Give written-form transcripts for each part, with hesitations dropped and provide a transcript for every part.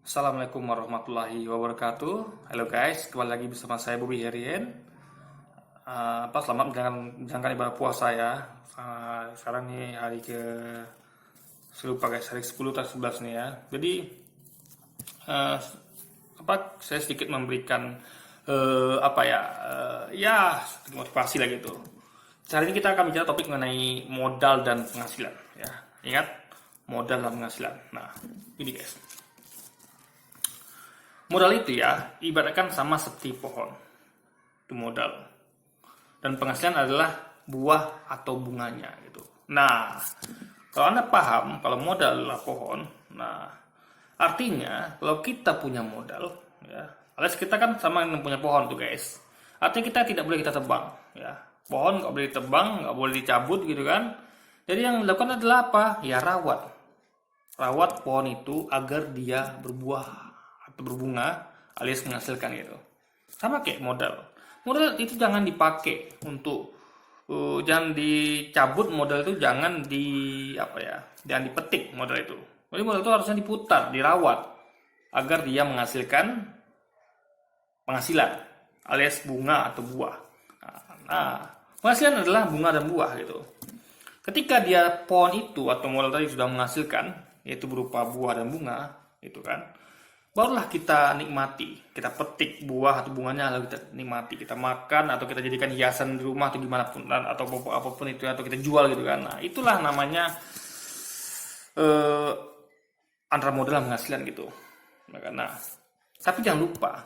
Assalamualaikum warahmatullahi wabarakatuh. Halo guys, kembali lagi bersama saya Bobby Herien. Selamat menjalankan ibadah puasa ya. Sekarang nih hari ke lupa guys, hari 10 atau 11 nih ya. Jadi saya sedikit memberikan sedikit motivasi lah gitu. Hari ini kita akan bicara topik mengenai modal dan penghasilan ya. Ingat, modal dan penghasilan. Nah, ini guys. Modal itu ya, ibaratkan sama seperti pohon. Itu modal. Dan penghasilan adalah buah atau bunganya gitu. Nah, kalau Anda paham kalau modal adalah pohon, nah artinya kalau kita punya modal ya, alias kita kan sama dengan punya pohon tuh guys. Artinya kita tidak boleh kita tebang ya. Pohon nggak boleh ditebang, nggak boleh dicabut gitu kan. Jadi yang dilakukan adalah apa? Ya rawat. Rawat pohon itu agar dia berbuah atau berbunga alias menghasilkan gitu. Sama kayak modal. Modal itu jangan dipakai untuk jangan dicabut, modal itu jangan jangan dipetik modal itu. Jadi modal itu harusnya diputar, dirawat agar dia menghasilkan penghasilan alias bunga atau buah. Nah, penghasilan adalah bunga dan buah gitu. Ketika dia pohon itu atau modal tadi sudah menghasilkan, yaitu berupa buah dan bunga, itu kan, barulah kita nikmati, kita petik buah atau bunganya lalu kita nikmati, kita makan atau kita jadikan hiasan di rumah atau gimana pun atau apapun itu atau kita jual gitu kan. Nah, itulah namanya antara modal dan penghasilan gitu. Nah, tapi jangan lupa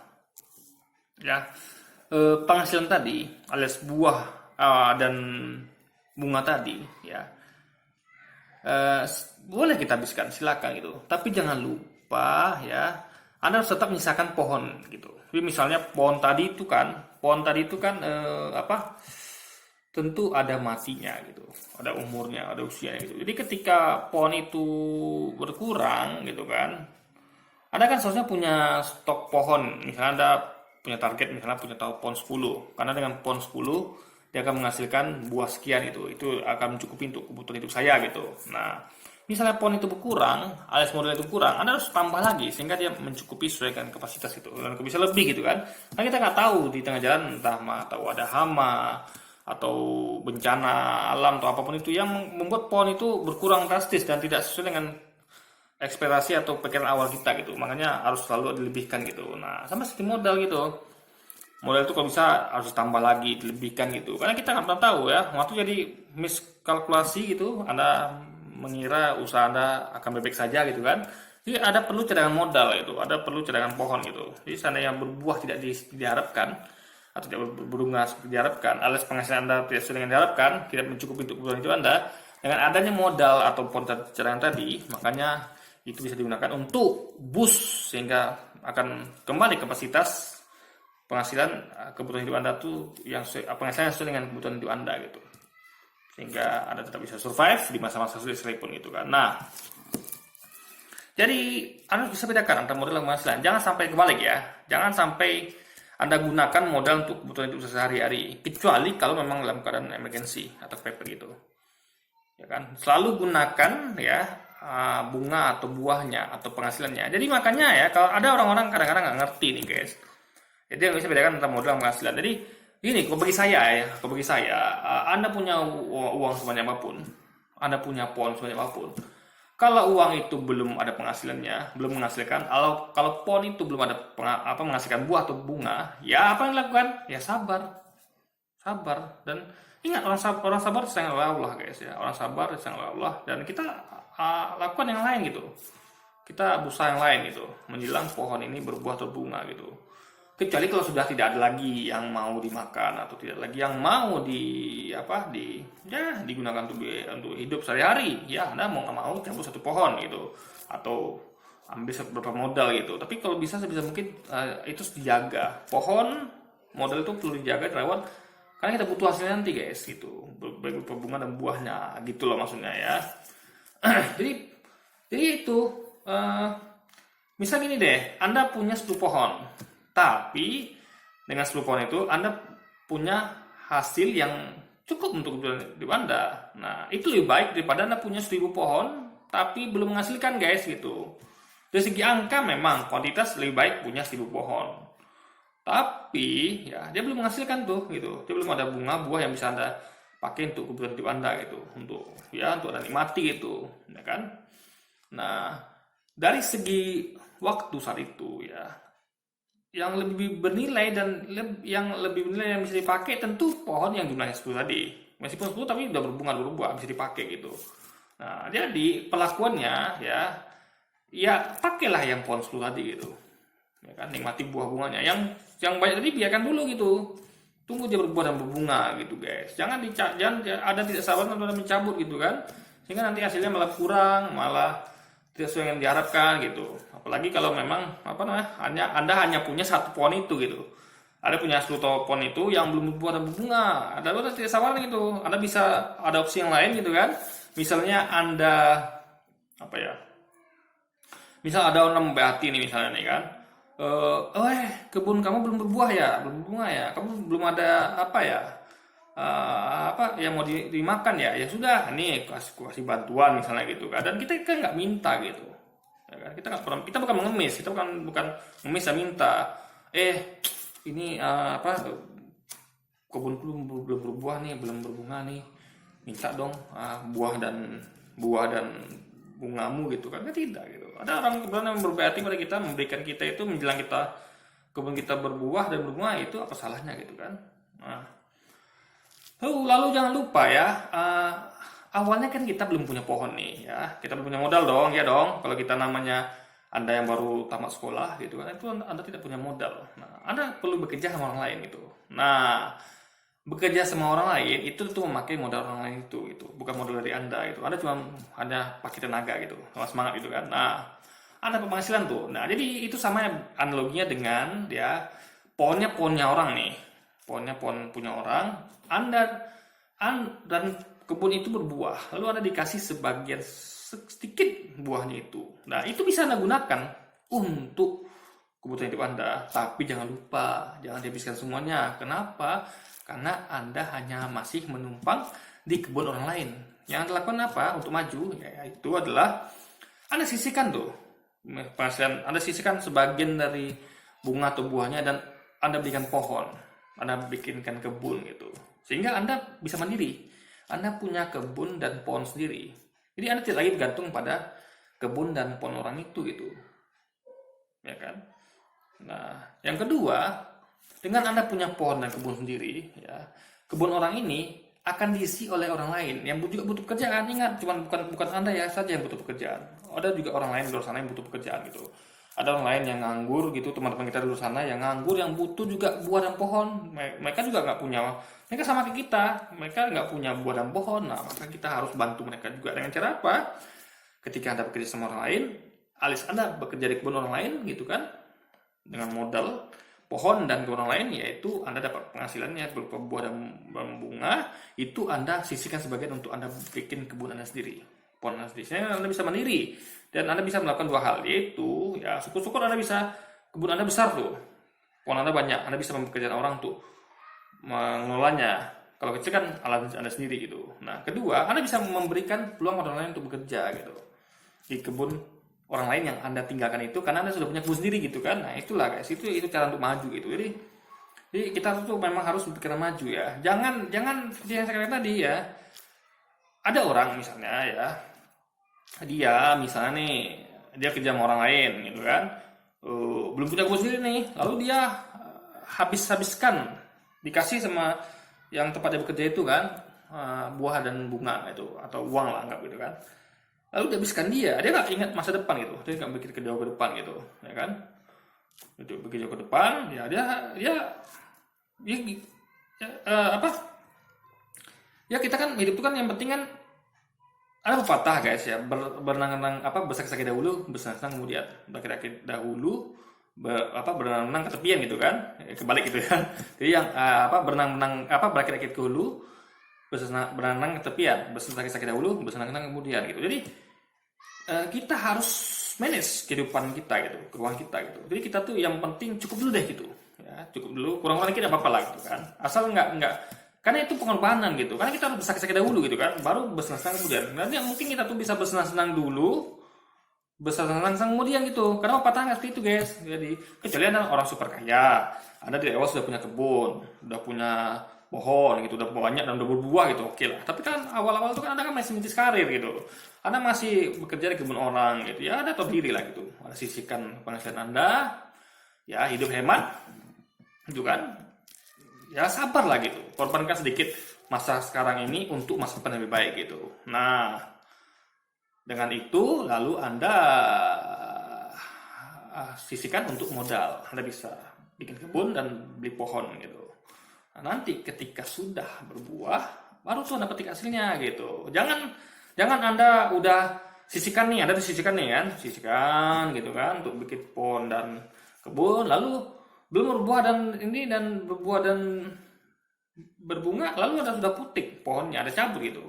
ya, penghasilan tadi alias buah dan bunga tadi ya, boleh kita habiskan silakan gitu, tapi jangan lupa ya, Anda harus tetap menyisakan pohon gitu. Jadi misalnya pohon tadi itu kan tentu ada matinya gitu, ada umurnya, ada usianya gitu. Jadi ketika pohon itu berkurang gitu kan, Anda kan seharusnya punya stok pohon. Misalnya Anda punya target, misalnya punya pohon 10. Karena dengan pohon 10 dia akan menghasilkan buah sekian itu akan mencukupi untuk kebutuhan hidup saya gitu. Nah, misalnya pohon itu berkurang, alias modal itu kurang, Anda harus tambah lagi sehingga dia mencukupi sesuai dengan kapasitas itu. Dan bisa lebih gitu kan. Karena kita nggak tahu di tengah jalan entah tahu ada hama atau bencana alam atau apapun itu yang membuat pohon itu berkurang drastis dan tidak sesuai dengan ekspektasi atau pikiran awal kita gitu. Makanya harus selalu dilebihkan gitu. Nah, sama seperti modal gitu. Modal itu kalau bisa harus ditambah lagi, dilebihkan gitu. Karena kita nggak pernah tahu ya. Waktu jadi miskalkulasi gitu, Anda mengira usaha Anda akan bebek saja gitu kan. Jadi ada perlu cadangan modal itu, ada perlu cadangan pohon gitu. Jadi seandainya berbuah tidak diharapkan atau tidak berbunga seperti diharapkan, alias penghasilan Anda tidak sesuai dengan diharapkan, tidak mencukupi untuk kebutuhan hidup Anda, dengan adanya modal ataupun cadangan tadi, makanya itu bisa digunakan untuk boost sehingga akan kembali kapasitas penghasilan kebutuhan hidup Anda tuh yang penghasilan sesuai dengan kebutuhan hidup Anda gitu. Sehingga Anda tetap bisa survive di masa-masa sulit sekalipun gitu kan. Nah, jadi Anda bisa bedakan antara modal dan penghasilan. Jangan sampai kebalik ya. Jangan sampai Anda gunakan modal untuk kebutuhan hidup sehari-hari, kecuali kalau memang dalam keadaan emergency atau kepepet gitu. Ya kan? Selalu gunakan ya bunga atau buahnya atau penghasilannya. Jadi makanya ya, kalau ada orang-orang kadang-kadang nggak ngerti nih guys. Jadi yang bisa bedakan antara modal dan penghasilan. Jadi ini, kalau bagi saya, Anda punya uang sebanyak apapun, Anda punya pohon sebanyak apapun. Kalau uang itu belum ada penghasilannya, belum menghasilkan, kalau pohon itu belum ada menghasilkan buah atau bunga, ya apa yang dilakukan? Ya sabar. Dan ingat, orang sabar sayang oleh Allah guys ya. Orang sabar sayang oleh Allah, dan kita lakukan yang lain gitu. Kita berusaha yang lain gitu, menjelang pohon ini berbuah atau bunga gitu. Kecuali kalau sudah tidak ada lagi yang mau dimakan atau tidak lagi yang mau digunakan untuk hidup sehari-hari, ya Anda mau nggak mau cabut satu pohon gitu atau ambil beberapa modal gitu. Tapi kalau bisa sebisa mungkin itu dijaga. Pohon modal itu perlu dijaga, dirawat, karena kita butuh hasilnya nanti guys gitu, baik berupa bunga dan buahnya gitu loh maksudnya ya. jadi itu misal gini deh, Anda punya 10 pohon. Tapi dengan 10 pohon itu Anda punya hasil yang cukup untuk kebutuhan hidup Anda. Nah, itu lebih baik daripada Anda punya 1000 pohon tapi belum menghasilkan guys gitu. Dari segi angka memang kuantitas lebih baik punya 1.000 pohon. Tapi ya dia belum menghasilkan tuh gitu. Dia belum ada bunga buah yang bisa Anda pakai untuk kebutuhan hidup Anda gitu. Untuk Anda nikmati gitu, ya kan? Nah, dari segi waktu saat itu ya, yang lebih bernilai dan yang lebih bernilai yang bisa dipakai tentu pohon yang jumlahnya 10 tadi. Meskipun 10 tapi udah berbunga berbuah bisa dipakai gitu. Nah, jadi pelakuannya ya pakailah yang pohon 10 tadi gitu. Ya kan, nikmati buah bunganya. Yang banyak tadi biarkan dulu gitu. Tunggu dia berbuah dan berbunga gitu, guys. Jangan ada tidak sabar atau mencabut gitu kan. Sehingga nanti hasilnya malah kurang, malah tidak sesuai yang diharapkan gitu. Apalagi kalau memang Anda hanya punya satu pohon itu gitu. Anda punya 10 pohon itu yang belum berbuah dan berbunga. Anda tidak sabar gitu. Anda bisa ada opsi yang lain gitu kan. Misalnya Anda misal ada orang membahati nih misalnya nih kan. Kebun kamu belum berbuah ya, belum berbunga ya. Kamu belum ada yang mau dimakan ya. Ya sudah, nih kasih bantuan misalnya gitu kan. Dan kita kan nggak minta gitu. Ya kan? Kita bukan mengemis, kita bukan mengemis dan minta. Ini kebunku belum berbuah nih, belum berbunga nih. Minta dong buah dan bungamu gitu kan. Tidak gitu. Ada orang kebetulan yang berarti pada kita, memberikan kita itu menjelang kebun kita berbuah dan berbunga, itu apa salahnya gitu kan. Lalu jangan lupa ya, awalnya kan kita belum punya pohon nih ya, kita belum punya modal dong ya dong. Kalau kita namanya Anda yang baru tamat sekolah gitu kan, itu Anda tidak punya modal. Nah, Anda perlu bekerja sama orang lain gitu. Nah, bekerja sama orang lain itu tuh memakai modal orang lain itu bukan modal dari Anda itu. Anda cuma hanya pakai tenaga gitu, sama semangat gitu kan. Nah, Anda penghasilan tuh. Nah, jadi itu sama analoginya dengan pohonnya orang nih. Pohonnya pohon punya orang, dan kebun itu berbuah. Lalu Anda dikasih sebagian sedikit buahnya itu. Nah, itu bisa Anda gunakan untuk kebutuhan hidup Anda. Tapi jangan lupa, jangan dihabiskan semuanya. Kenapa? Karena Anda hanya masih menumpang di kebun orang lain. Yang Anda lakukan apa untuk maju? Ya, itu adalah Anda sisihkan tuh. Anda sisihkan sebagian dari bunga atau buahnya dan Anda berikan pohon. Anda bikinkan kebun gitu. Sehingga Anda bisa mandiri. Anda punya kebun dan pohon sendiri. Jadi Anda tidak lagi bergantung pada kebun dan pohon orang itu gitu. Ya kan? Nah, yang kedua, dengan Anda punya pohon dan kebun sendiri, ya, kebun orang ini akan diisi oleh orang lain yang juga butuh pekerjaan. Ingat, bukan Anda ya saja yang butuh pekerjaan. Ada juga orang lain di luar sana yang butuh pekerjaan gitu. Ada orang lain yang nganggur gitu, teman-teman kita di luar sana yang nganggur, yang butuh juga buah dan pohon. Mereka juga nggak punya, mereka sama kayak kita, mereka nggak punya buah dan pohon. Nah, maka kita harus bantu mereka juga dengan cara apa? Ketika Anda bekerja sama orang lain, alias Anda bekerja di kebun orang lain gitu kan, dengan modal pohon dan kebun orang lain, yaitu Anda dapat penghasilannya berupa buah dan bunga, itu Anda sisihkan sebagian untuk Anda bikin kebun Anda sendiri, pohon Anda sendiri. Sehingga Anda bisa mandiri dan Anda bisa melakukan dua hal, yaitu ya syukur-syukur Anda bisa, kebun Anda besar tuh, pohon Anda banyak, Anda bisa mempekerjakan orang tuh mengelolanya. Kalau kecil kan alat Anda sendiri gitu. Nah, kedua, Anda bisa memberikan peluang orang lain untuk bekerja gitu di kebun orang lain yang Anda tinggalkan itu, karena Anda sudah punya kebun sendiri gitu kan. Nah, itulah guys, itu cara untuk maju gitu. Jadi kita tuh memang harus berpikiran maju ya. Jangan seperti yang saya katakan tadi ya. Ada orang misalnya ya, dia misalnya nih, dia kerja sama orang lain gitu kan, belum punya kebun sendiri nih, lalu dia habiskan, dikasih sama yang tempat dia bekerja itu kan, buah dan bunga itu, atau uang lah anggap gitu kan. Lalu dihabiskan dia nggak ingat masa depan gitu, dia nggak mikir jauh ke depan gitu, ya kan? Itu begitu jauh ke depan, ya ya kita kan hidup itu kan yang penting kan, ada pepatah guys ya, berenang-renang bersak-sakit dahulu, bersenang-senang kemudian. Berkira-kira dahulu berenang-renang ke tepian gitu kan, kebalik gitu ya. Jadi yang berenang-renang berakit-akit ke hulu, berenang ke tepian, bersenang-sakit dahulu, bersenang-senang kemudian gitu. Jadi kita harus manage kehidupan kita gitu, keuangan kita gitu. Jadi kita tuh yang penting cukup dulu deh gitu, ya cukup dulu, kurang-kurang dikit apa-apa lah gitu kan. Asal nggak karena itu pengorbanan gitu, karena kita harus bersakit-sakit dahulu gitu kan, baru bersenang-senang kemudian. Nanti mungkin kita tuh bisa bersenang-senang dulu, berserangsang kemudian gitu. Karena pepatah nggak seperti itu guys. Jadi kecuali anda orang super kaya, anda dari awal sudah punya kebun, sudah punya pohon gitu, udah banyak dan udah berbuah gitu, oke lah. Tapi kan awal-awal itu kan anda kan masih merintis karir gitu, anda masih bekerja di kebun orang gitu, ya anda tahu diri lah gitu. Ada sisihkan penghasilan anda, ya hidup hemat, gitu kan. Ya sabar lah gitu, korbankan sedikit masa sekarang ini untuk masa depan yang lebih baik gitu. Nah, dengan itu lalu anda sisihkan untuk modal. Anda bisa bikin kebun dan beli pohon gitu. Nah, nanti ketika sudah berbuah, baru tuh anda petik hasilnya gitu. Jangan anda udah sisihkan nih, anda sisihkan nih kan, sisihkan gitu kan untuk bikin pohon dan kebun, lalu belum berbuah dan berbuah dan berbunga, lalu anda sudah putik pohonnya, ada cabut gitu.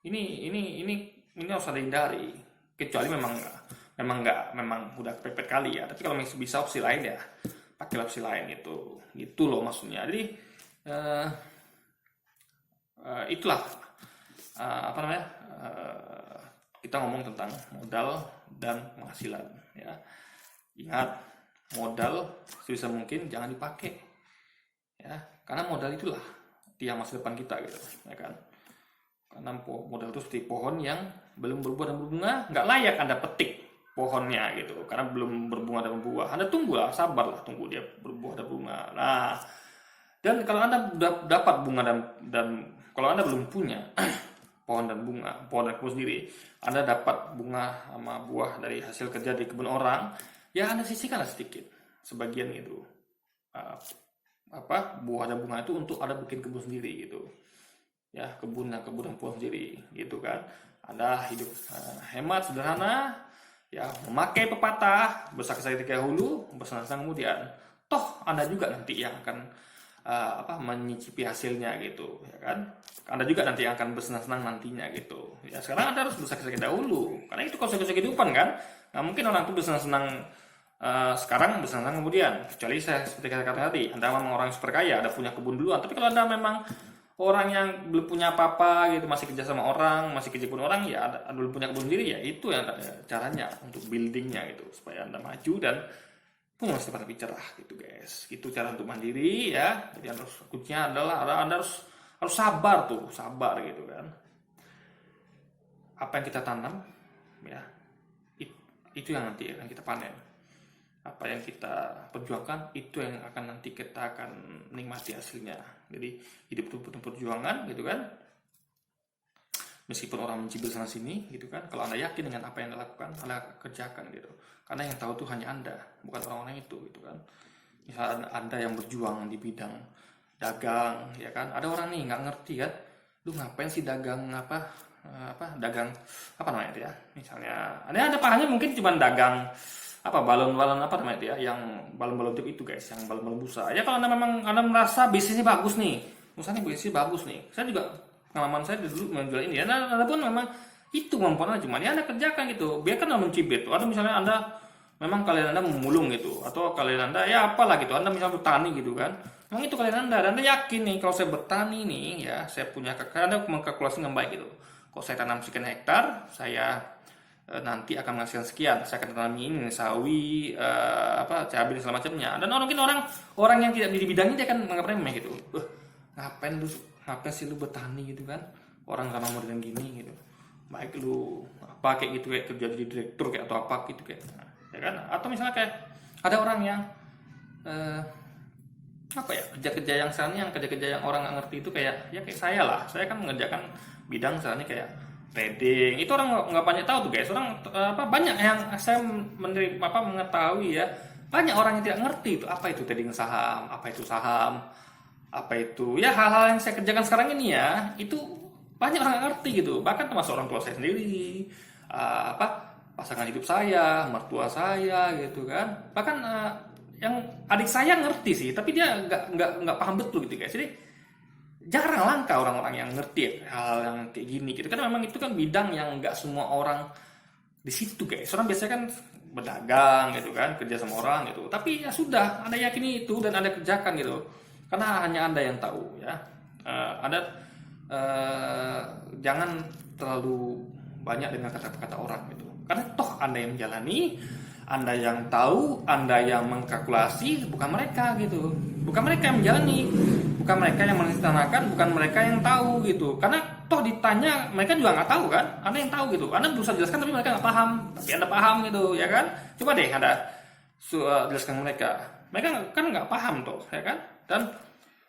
Ini harus ada hindari, kecuali memang udah kepepet kali ya. Tapi kalau masih bisa opsi lain ya pakai opsi lain gitu loh maksudnya. Jadi itulah apa namanya, kita ngomong tentang modal dan penghasilan ya. Ingat, modal sebisa mungkin jangan dipakai ya, karena modal itulah tiang masa depan kita gitu ya kan. Karena modal itu seperti pohon yang belum berbuah dan berbunga, nggak layak anda petik pohonnya gitu, karena belum berbunga dan berbuah. Anda tunggulah, sabarlah, tunggu dia berbuah dan bunga. Nah, dan kalau anda udah dapat bunga dan kalau anda belum punya pohon dan kebun sendiri, anda dapat bunga sama buah dari hasil kerja di kebun orang, ya anda sisihkanlah sedikit, sebagian gitu, buah dan bunga itu untuk anda bikin kebun sendiri gitu. Ya, kebun dan pohon sendiri gitu kan. Anda hidup hemat, sederhana, ya memakai pepatah bersakit ketika dahulu, bersenang-senang kemudian. Toh Anda juga nanti yang akan menyicipi hasilnya gitu ya kan. Anda juga nanti akan bersenang-senang nantinya gitu. Ya sekarang Anda harus bersakit dahulu, karena itu konsekuensi kehidupan kan. Nah, mungkin orang itu bersenang-senang sekarang, bersenang-senang kemudian. Kecuali saya seperti kata tadi, Anda memang orang yang super kaya, ada punya kebun duluan. Tapi kalau Anda memang orang yang belum punya apa-apa gitu, masih kerja sama orang, masih kerja pun orang, ya ada belum punya kebun sendiri, ya itu yang caranya untuk buildingnya gitu, supaya anda maju dan punya masa depan lebih cerah gitu guys. Itu cara untuk mandiri ya. Jadi kuncinya adalah anda harus sabar gitu kan. Apa yang kita tanam ya itu yang nanti akan kita panen. Apa yang kita perjuangkan itu yang akan nanti kita akan nikmati hasilnya. Jadi hidup itu penuh perjuangan gitu kan. Meskipun orang mencibir sana sini gitu kan, kalau anda yakin dengan apa yang anda lakukan, anda kerjakan gitu. Karena yang tahu tuh hanya anda, bukan orang-orang itu gitu kan. Misalnya anda yang berjuang di bidang dagang ya kan, ada orang nih nggak ngerti kan, lu ngapain sih dagang dagang apa namanya itu ya, misalnya ada pahamnya mungkin cuma dagang balon-balon apa namanya itu ya, yang balon-balon tip itu guys, yang balon-balon busa ya. Kalau anda merasa bisnisnya bagus nih, misalnya bisnisnya bagus nih, saya juga pengalaman saya dulu menjual ini ya, anda pun memang itu kemampuan anda, cuma ya anda kerjakan gitu, biarkan anda mencibir tuh. Atau misalnya anda memang kalian anda memulung gitu, atau kalian anda ya apalah gitu, anda misalnya bertani gitu kan, memang itu kalian anda, dan anda yakin nih kalau saya bertani nih ya, saya punya anda mengkalkulasi dengan baik gitu. Kalau saya tanam sekian hektar, saya nanti akan menghasilkan sekian, saya akan tanam ini sawi, cabai dan segala macamnya. Dan mungkin orang yang tidak di bidangnya dia akan menganggap remeh gitu. Ngapain sih lu bertani gitu kan, orang sama modern gini gitu, baik lu apa kayak gitu, kayak kerja jadi direktur kayak atau apa gitu kayak ya kan. Atau misalnya kayak ada orang yang kerja-kerja yang sekarang, yang kerja-kerja yang orang nggak ngerti itu kayak saya lah, saya kan mengerjakan bidang misalnya kayak trading, itu orang nggak banyak tahu tuh guys. Orang banyak yang saya mengetahui ya, banyak orang yang tidak ngerti itu apa itu trading saham, apa itu ya, hal-hal yang saya kerjakan sekarang ini ya, itu banyak orang nggak ngerti gitu. Bahkan termasuk orang tua saya sendiri, pasangan hidup saya, mertua saya gitu kan. Bahkan yang adik saya ngerti sih, tapi dia nggak paham betul gitu guys. Jadi jarang, langka orang-orang yang ngerti hal yang kayak gini gitu kan. Memang itu kan bidang yang nggak semua orang di situ guys. Orang biasanya kan berdagang gitu kan, kerja sama orang gitu. Tapi ya sudah, anda yakini itu dan anda kerjakan gitu, karena hanya anda yang tahu ya. Jangan terlalu banyak dengan kata-kata orang gitu. Karena toh Anda yang menjalani, Anda yang tahu, Anda yang mengkalkulasi, bukan mereka gitu. Bukan mereka yang menjalani, bukan mereka yang merencanakan, bukan mereka yang tahu gitu. Karena toh ditanya, mereka juga nggak tahu kan. Anda yang tahu gitu. Anda berusaha jelaskan tapi mereka nggak paham. Tapi Anda paham gitu, ya kan? Coba deh Anda jelaskan mereka. Mereka kan nggak paham tuh, ya kan?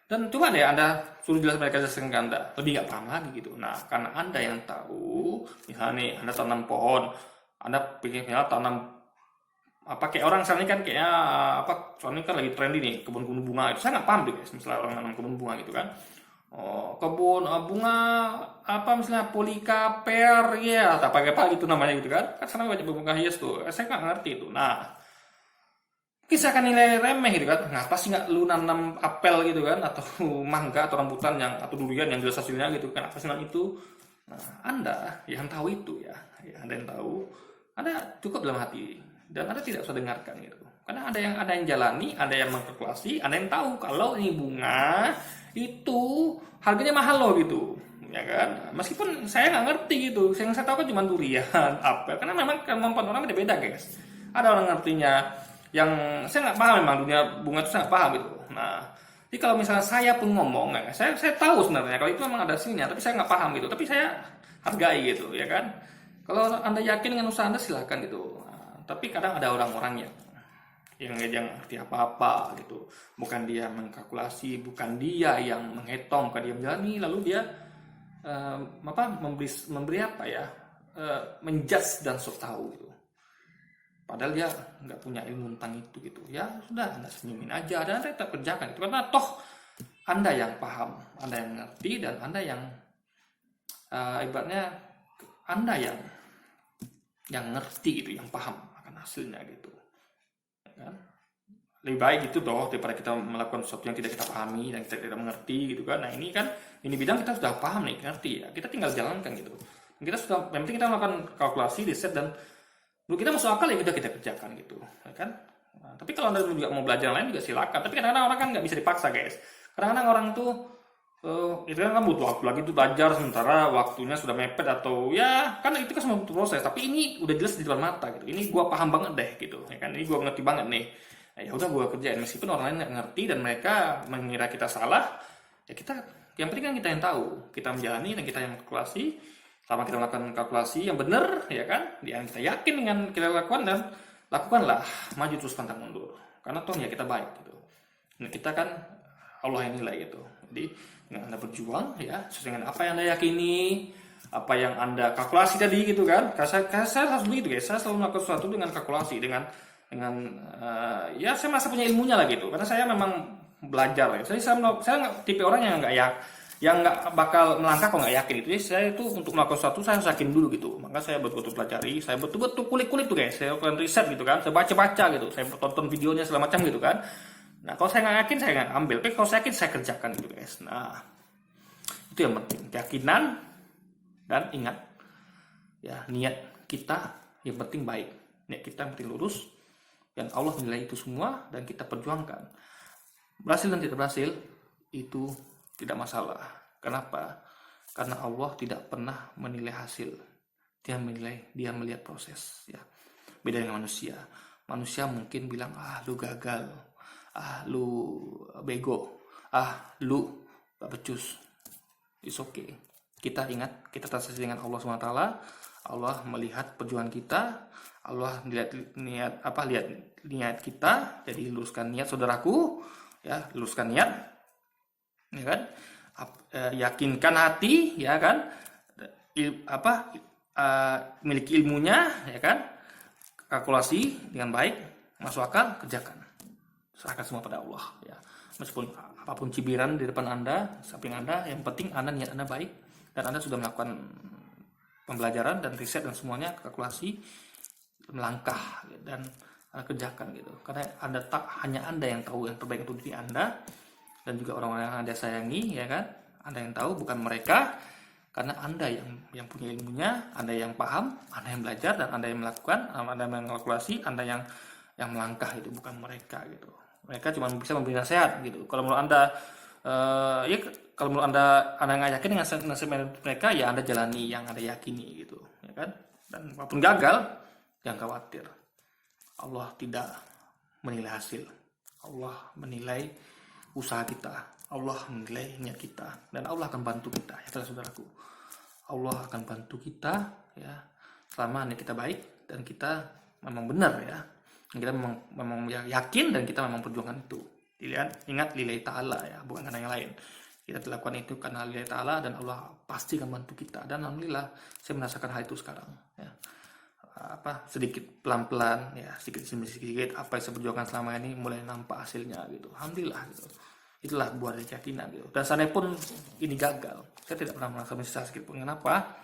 Dan coba deh Anda suruh jelaskan ke Anda, lebih nggak paham lagi gitu. Nah, karena Anda yang tahu, misalnya nih Anda tanam pohon, Anda pikirnya tanam apa kayak orang misalnya kan kayaknya apa soalnya kan lagi trendy nih kebun bunga itu saya nggak paham deh guys, misalnya orang nanam kebun bunga gitu kan. Oh, kebun bunga apa misalnya polika per ya apa apa gitu namanya gitu kan sana banyak bunga hias tuh saya nggak ngerti itu. Nah mungkin saya akan nilai remeh gitu kan, ngapa sih nggak lu nanam apel gitu kan, atau mangga atau rambutan yang atau durian yang jelas hasilnya gitu kan, apa sih nanam itu. Nah Anda yang tahu itu ya Anda yang tahu, Anda cukup dalam hati dan Anda tidak usah dengarkan gitu. Karena ada yang jalani, ada yang mengkalkulasi, ada yang tahu kalau ini bunga itu harganya mahal loh gitu, ya kan? Meskipun saya nggak ngerti gitu, yang saya tahu kan cuma durian, apel. Karena memang kemampuan orang beda-beda guys. Ada orang ngertinya, yang saya nggak paham memang dunia bunga itu saya nggak paham gitu. Nah, jadi kalau misalnya saya pun ngomong, ya, saya tahu sebenarnya kalau itu memang ada sininya, tapi saya nggak paham gitu. Tapi saya hargai gitu, ya kan? Kalau Anda yakin dengan usaha Anda silakan gitu. Tapi kadang ada orang-orang yang ngerti apa-apa gitu, bukan dia mengkalkulasi, bukan dia yang menghitung, bukan dia menjalani, lalu dia memberi apa ya, menjudge dan sok tahu gitu. Padahal dia nggak punya ilmu tentang itu gitu. Ya sudah, Anda senyumin aja dan Anda tetap kerjakan itu karena toh Anda yang paham, Anda yang mengerti, dan Anda yang ibaratnya Anda yang ngerti gitu, yang paham hasilnya gitu, kan? Lebih baik gitu toh daripada kita melakukan sesuatu yang tidak kita pahami dan kita tidak mengerti gitu kan. Nah ini kan ini bidang kita sudah paham nih, ngerti ya, kita tinggal jalankan gitu. Kita sudah, yang penting kita melakukan kalkulasi, riset, dan menurut kita masuk akal ya udah kita kerjakan gitu, ya kan. Nah, tapi kalau Anda juga mau belajar yang lain juga silakan. Tapi kadang-kadang orang kan nggak bisa dipaksa guys. Kadang-kadang orang tuh itu kan butuh waktu lagi tuh belajar, sementara waktunya sudah mepet, atau ya kan itu kan semua butuh proses. Tapi ini udah jelas di depan mata gitu, ini gua paham banget deh gitu, ya kan, ini gua ngerti banget nih. Nah, ya udah gua kerjain meskipun orang lain nggak ngerti dan mereka mengira kita salah. Ya kita, yang penting kan kita yang tahu, kita menjalani dan kita yang kalkulasi. Selama kita melakukan kalkulasi yang benar, ya kan, yang kita yakin dengan kita lakukan, dan lakukanlah, maju terus pantang mundur, karena toh ya kita baik gitu. Nah, kita kan Allah yang nilai gitu. Jadi dengan Anda berjuang ya sesuai dengan apa yang Anda yakini, apa yang Anda kalkulasi tadi gitu kan. Saya harus begitu guys, saya selalu melakukan sesuatu dengan kalkulasi, dengan ya saya merasa punya ilmunya lah gitu, karena saya memang belajar ya. Saya nggak tipe orang yang nggak bakal melangkah kalau nggak yakin itu. Jadi saya itu untuk melakukan sesuatu saya harus yakin dulu gitu. Maka saya betul-betul pelajari, saya betul-betul kulik-kulik tuh guys, saya lakukan riset gitu kan, saya baca-baca gitu, saya tonton videonya segala macam gitu kan. Nah kalau saya nggak yakin saya nggak ambil, tapi kalau saya yakin saya kerjakan gitu guys. Nah itu yang penting, keyakinan, dan ingat ya niat kita yang penting baik, niat kita yang penting lurus, dan Allah menilai itu semua dan kita perjuangkan. Berhasil dan tidak berhasil itu tidak masalah. Kenapa? Karena Allah tidak pernah menilai hasil, dia melihat proses ya. Beda dengan manusia. Manusia mungkin bilang lu gagal, lu bego, lu gak becus. It's okay. Kita ingat, kita transaksi dengan Allah SWT. Allah melihat perjuangan kita, Allah lihat niat kita. Jadi luruskan niat saudaraku ya, luruskan niat ya kan, yakinkan hati ya kan, miliki ilmunya ya kan, kalkulasi dengan baik, masuk akal, kerjakan, serahkan semua pada Allah ya. Meskipun apapun cibiran di depan Anda, samping Anda, yang penting niat Anda baik dan Anda sudah melakukan pembelajaran dan riset dan semuanya, kalkulasi, melangkah dan kerjakan gitu. Karena hanya Anda yang tahu yang terbaik untuk diri Anda dan juga orang-orang yang Anda sayangi ya kan. Anda yang tahu, bukan mereka. Karena Anda yang punya ilmunya, Anda yang paham, Anda yang belajar, dan Anda yang melakukan, Anda yang kalkulasi, Anda yang melangkah itu, bukan mereka gitu. Mereka cuma bisa memberi nasihat gitu. Kalau menurut Anda kalau menurut Anda nggak yakin dengan nasihat mereka, ya Anda jalani yang Anda yakini gitu ya kan. Dan walaupun gagal, Jangan khawatir. Allah tidak menilai hasil. Allah menilai usaha kita. Allah menilai niat kita. Dan Allah akan bantu kita. Ya saudaraku. Allah akan bantu kita ya selama niat kita baik dan kita memang benar ya. Kita memang yakin dan kita memang perjuangan itu. Dilihat, ingat lillahi ta'ala ya, bukan karena yang lain. Kita lakukan itu karena lillahi ta'ala dan Allah pasti akan bantu kita. Dan alhamdulillah saya merasakan hal itu sekarang ya. Sedikit pelan-pelan ya, sedikit apa yang saya perjuangkan selama ini mulai nampak hasilnya gitu. Alhamdulillah gitu. Itulah buah dari keyakinan gitu. Dan seandainya pun ini gagal, saya tidak pernah merasa menyesal sedikit pun. Kenapa?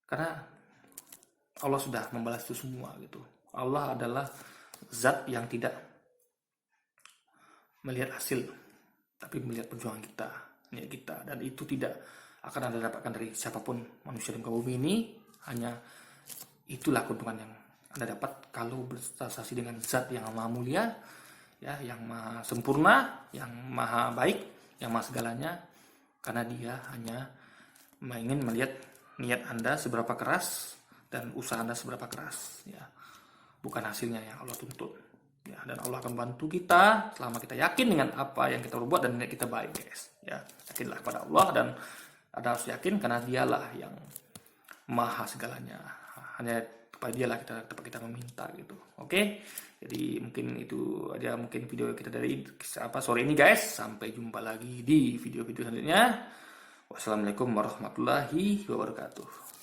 Karena Allah sudah membalas itu semua gitu. Allah adalah zat yang tidak melihat hasil, tapi melihat perjuangan kita, niat kita, dan itu tidak akan Anda dapatkan dari siapapun manusia di muka bumi ini. Hanya itulah keuntungan yang Anda dapat kalau bertransaksi dengan zat yang maha mulia, ya, yang maha sempurna, yang maha baik, yang maha segalanya, karena dia hanya ingin melihat niat Anda seberapa keras dan usaha Anda seberapa keras, ya, bukan hasilnya yang Allah tuntut. Ya, dan Allah akan bantu kita selama kita yakin dengan apa yang kita berbuat dan niat kita baik, guys. Ya, yakinlah kepada Allah dan Anda harus yakin karena Dialah yang maha segalanya. Hanya kepada Dialah kita meminta gitu. Oke? Jadi mungkin itu aja mungkin video kita dari sore ini, guys. Sampai jumpa lagi di video-video selanjutnya. Wassalamualaikum warahmatullahi wabarakatuh.